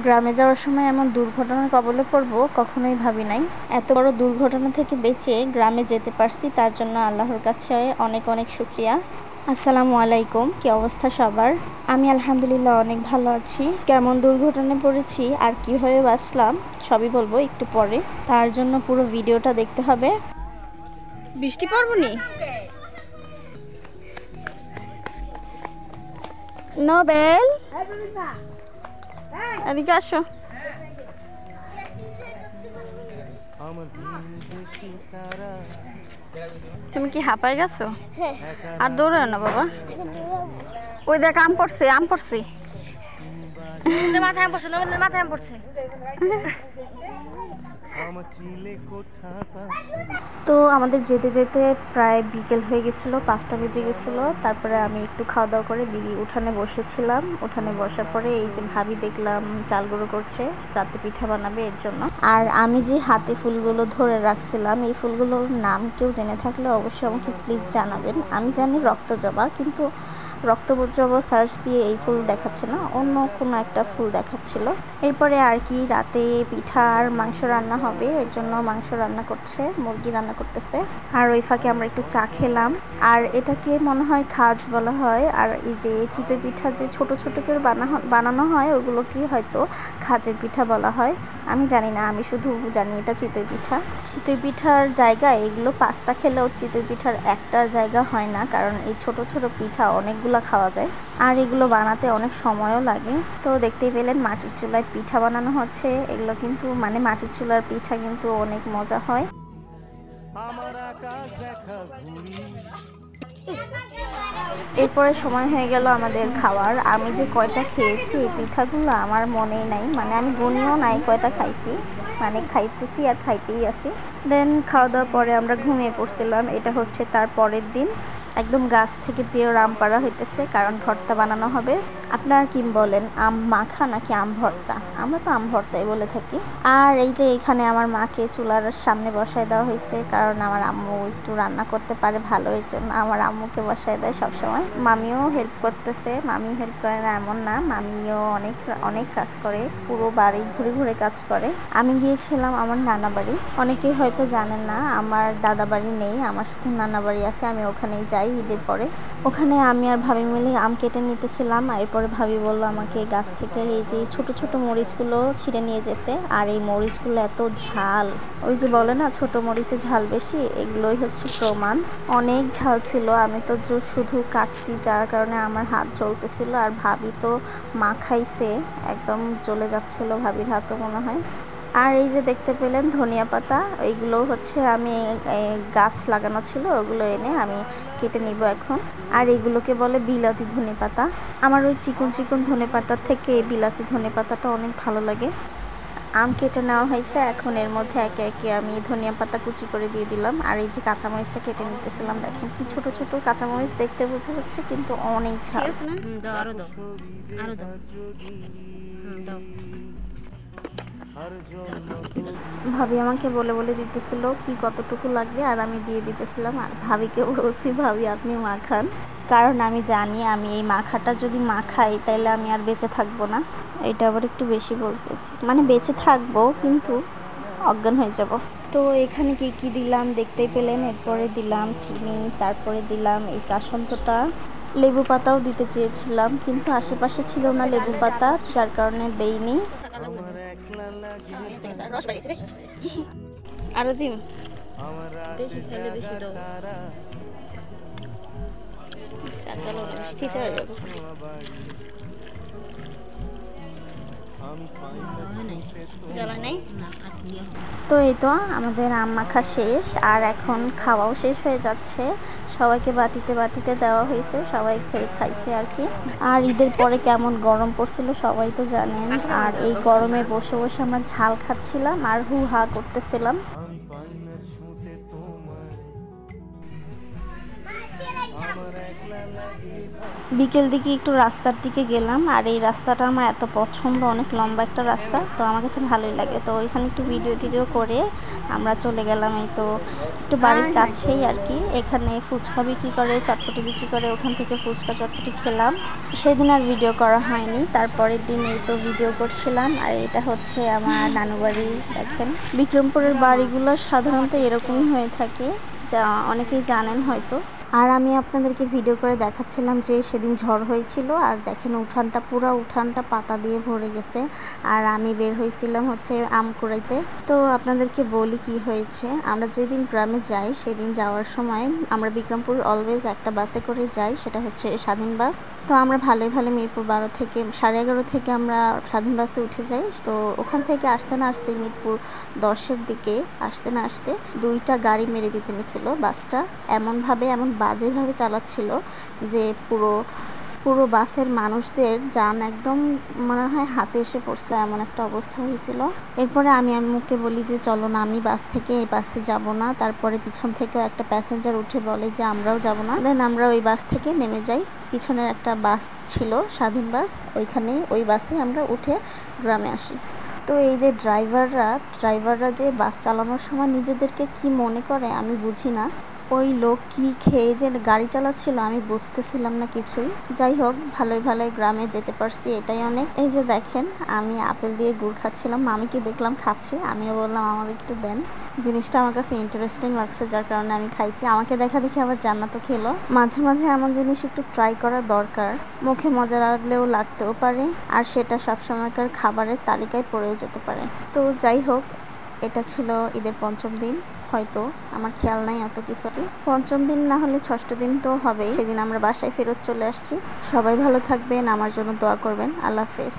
গ্রামে যাওয়ার সময় এমন দুর্ঘটনার কবলে পড়বো কখনোই ভাবি নাই। এত বড় দুর্ঘটনা থেকে বেঁচে গ্রামে যেতে পারছি, তার জন্য আল্লাহর কাছে অনেক অনেক শুকরিয়া। আসসালামু আলাইকুম, কি অবস্থা সবার? আমি আলহামদুলিল্লাহ অনেক ভালো আছি। কেমন দুর্ঘটনায় পড়েছি আর কিভাবে বাঁচলাম সবই বলবো একটু পরে, তার জন্য পুরো ভিডিওটা দেখতে হবে। বৃষ্টি পড়বনি নোবেল, এদিকে আসো। তুমি কি হাঁপায় গেছো? আর দৌড়াও না বাবা। ওই দেখ আম পড়ছে, আম পড়ছে, মাথায় আম পড়ছে, মাথায় আম পড়ছে। তো আমাদের যেতে যেতে প্রায় বিকেল হয়ে গেছিলো, 5টা বেজে গেছিলো। তারপরে আমি একটু খাওয়া দাওয়া করে উঠানে বসেছিলাম। উঠানে বসার পরে এই যে ভাবি দেখলাম চাল গুঁড়ো করছে, রাতে পিঠা বানাবে এর জন্য। আর আমি যে হাতে ফুলগুলো ধরে রাখছিলাম, এই ফুলগুলোর নাম কেউ জেনে থাকলে অবশ্যই আমাকে প্লিজ জানাবেন। আমি জানি রক্তজবা, কিন্তু রক্তজবা সার্চ দিয়ে এই ফুল দেখাচ্ছে না, অন্য কোনো একটা ফুল দেখাচ্ছিল। এরপরে আর কি রাতে পিঠা আর মাংস রান্না হবে, এর জন্য মাংস রান্না করছে, মুরগি রান্না করতেছে। আর ওই ফাঁকে আমরা একটু চা খেলাম। আর এটাকে মনে হয় খাজ বলা হয়। আর এই যে চিতই পিঠা যে ছোট ছোট করে বানানো হয়, ওগুলোকে হয়তো খাজের পিঠা বলা হয়। আমি জানি না, আমি শুধু জানি এটা চিতই পিঠা। চিতই পিঠার জায়গায় এগুলো 5টা খেলেও চিতই পিঠার একটার জায়গা হয় না, কারণ এই ছোট ছোট পিঠা অনেকগুলো খাওয়া যায় আর এগুলো বানাতে অনেক সময়ও লাগে। তো দেখতেই পেলেন মাটির চুলায় পিঠা বানানো হচ্ছে। এগুলো কিন্তু মানে মাটির চুলার পিঠা কিন্তু অনেক মজা হয়। এরপরে সময় হয়ে গেল আমাদের খাওয়ার। আমি যে কয়টা খেয়েছি এই পিঠাগুলো আমার মনেই নাই, মানে আমি গুনিও নাই কয়টা খাইছি, মানে খাইতেছি আর খাইতেই আছি। দেন খাওয়া দাওয়ার পরে আমরা ঘুমিয়ে পড়ছিলাম। এটা হচ্ছে তার পরের দিন। একদম গাছ থেকে পিওর আম পাড়া হইতেছে, কারণ ভর্তা বানানো হবে। আপনারা কি বলেন, আম মাখা নাকি আম ভর্তা? আমরা তো আম ভর্তাই বলে থাকি। আর এই যে এখানে আমার মাকে চুলার সামনে বসায় দেওয়া হয়েছে, কারণ আমার আম্মু একটু রান্না করতে পারে ভালো, এর জন্য আমার আম্মুকে বসায় দেয় সবসময়। মামিও হেল্প করতেছে, মামি হেল্প করে না এমন না, মামিও অনেক অনেক কাজ করে, পুরো বাড়ি ঘুরে ঘুরে কাজ করে। আমি গিয়েছিলাম আমার নানা বাড়ি। অনেকেই হয়তো জানেন না, আমার দাদা বাড়ি নেই, আমার শুধু নানা বাড়ি আছে। আমি ওখানেই যাই ঈদের পরে। ওখানে আমি আর ভাবি মিলে আম কেটে নিতেছিলাম। আর এরপরে ভাবি বললো আমাকে গাছ থেকে এই যে ছোট ছোট মরিচগুলো ছিঁড়ে নিয়ে যেতে। আর এই মরিচগুলো এত ঝাল, ওই যে বলে না ছোট মরিচে ঝাল বেশি, এগুলোই হচ্ছে প্রমাণ। অনেক ঝাল ছিল। আমি তো শুধু কাটছি, যার কারণে আমার হাত জ্বলতেছিল। আর ভাবি তো মাখাইছে, একদম জ্বলে যাচ্ছিল ভাবির হাতও মনে হয়। আর এই যে দেখতে পেলেন ধনিয়া পাতা, এইগুলো হচ্ছে আমি গাছ লাগানো ছিল, ওগুলো এনে আমি কেটে নিব এখন। আর এগুলোকে বলে বিলাতি ধনে পাতা। আমার ওই চিকন চিকন ধনে পাতার থেকে বিলাতি ধনে পাতাটা অনেক ভালো লাগে। আম কেটে নেওয়া হয়েছে, এখন এর মধ্যে একে একে আমি ধনিয়া পাতা কুচি করে দিয়ে দিলাম। আর এই যে কাঁচামরিচটা কেটে নিতেছিলাম, দেখেন কি ছোট ছোট কাঁচামরিচ, দেখতে বোঝা যাচ্ছে কিন্তু অনেক ঝাল। ভাবি আমাকে বলে বলে দিতেছিল কি কতটুকু লাগবে, আর আমি দিয়ে দিতেছিলাম। আর ভাবিকে বলছি ভাবি আপনি মাখান, কারণ আমি জানি আমি এই মাখাটা যদি মাখাই তাহলে আমি আর বেঁচে থাকবো না। এটা আবার একটু বেশি বলতেছি, মানে বেঁচে থাকবো কিন্তু অজ্ঞান হয়ে যাব। তো এখানে কি কি দিলাম দেখতেই পেলেন। এরপরে দিলাম চিনি, তারপরে দিলাম এই কাসন্তটা, লেবু পাতাও দিতে চেয়েছিলাম কিন্তু আশেপাশে ছিল না লেবু পাতা, যার কারণে দেইনি। আরো দিন, বেশি খেলে বেশি দাও। চলো না, মিষ্টি হয়ে যাবে। তো এই তো আমাদের আম মাখা শেষ, আর এখন খাওয়াও শেষ হয়ে যাচ্ছে। সবাইকে বাটিতে বাটিতে দেওয়া হয়েছে, সবাই খেয়ে খাইছে আর কি। আর ঈদের পরে কেমন গরম পড়ছিল সবাই তো জানেন। আর এই গরমে বসে বসে আমরা ঝাল খাচ্ছিলাম আর হু হা করতেছিলাম। বিকেল দিকে একটু রাস্তার দিকে গেলাম, আর এই রাস্তাটা আমার এত পছন্দ, অনেক লম্বা একটা রাস্তা, তো আমার কাছে ভালোই লাগে। তো ওইখানে একটু ভিডিও করে আমরা চলে গেলাম। এই তো একটু বাড়ির কাছেই আর কি, এখানে ফুচকা বিক্রি করে, চটপটি বিক্রি করে, ওখান থেকে ফুচকা চটপটি খেলাম। সেদিন আর ভিডিও করা হয়নি, তারপরের দিন এই তো ভিডিও করছিলাম। আর এটা হচ্ছে আমার নানু বাড়ি। দেখেন বিক্রমপুরের বাড়িগুলো সাধারণত এরকমই হয়ে থাকে, যা অনেকেই জানেন হয়তো। আর আমি আপনাদেরকে ভিডিও করে দেখাচ্ছিলাম যে সেদিন ঝড় হয়েছিল, আর দেখেন উঠানটা, পুরো উঠানটা পাতা দিয়ে ভরে গেছে। আর আমি বের হয়েছিলাম হচ্ছে আম কুড়াইতে। তো আপনাদেরকে বলি কি হয়েছে। আমরা যেদিন গ্রামে যাই, সেদিন যাওয়ার সময় আমরা বিক্রমপুর অলওয়েজ একটা বাসে করে যাই, সেটা হচ্ছে স্বাধীন বাস। তো আমরা ভালোই মিরপুর 12 থেকে 11:30 থেকে আমরা স্বাধীন বাসে উঠে যাই। তো ওখান থেকে আসতে না আসতে মিরপুর 10-এর দিকে আসতে না আসতে 2টা গাড়ি মেরে দিতে নিছিল বাসটা। এমন বাজেভাবে চালাচ্ছিল যে পুরো বাসের মানুষদের যান একদম মনে হয় হাতে এসে পড়ছে, এমন একটা অবস্থা হয়েছিল। এরপরে আমি আম্মুকে বলি যে চলো না, আমি বাস থেকে এই বাসে যাব না। তারপরে পিছন থেকেও একটা প্যাসেঞ্জার উঠে বলে যে আমরাও যাব না। দেন আমরা ওই বাস থেকে নেমে যাই। পিছনের একটা বাস ছিল, স্বাধীন বাস, ওই বাসে আমরা উঠে গ্রামে আসি। তো এই যে ড্রাইভাররা যে বাস চালানোর সময় নিজেদেরকে কি মনে করে আমি বুঝি না। ওই লোক কি খেয়ে যে গাড়ি চালাচ্ছিল আমি বুঝতেছিলাম না কিছুই। যাই হোক, ভালোই গ্রামে যেতে পারছি, এটাই অনেক। এই যে দেখেন আমি আপেল দিয়ে গুড় খাচ্ছিলাম, মামিকে দেখলাম খাচ্ছে, আমিও বললাম আমার একটু দেন। জিনিসটা আমার কাছে ইন্টারেস্টিং লাগছে, যার কারণে আমি খাইছি। আমাকে দেখা দেখি আবার জান্নাতও খেলো। মাঝে মাঝে এমন জিনিস একটু ট্রাই করা দরকার, মুখে মজা লাগলেও লাগতেও পারে, আর সেটা সবসময়কার খাবারের তালিকায় পড়েও যেতে পারে। তো যাই হোক, এটা ছিল ঈদের 5ম দিন। হয়তো আমার খেয়াল নাই অত কিছু। 5ম দিন না হলে 6ষ্ঠ দিন তো হবেই। সেদিন আমরা বাসায় ফেরত চলে আসছি। সবাই ভালো থাকবেন, আমার জন্য দোয়া করবেন। আল্লাহ হাফেজ।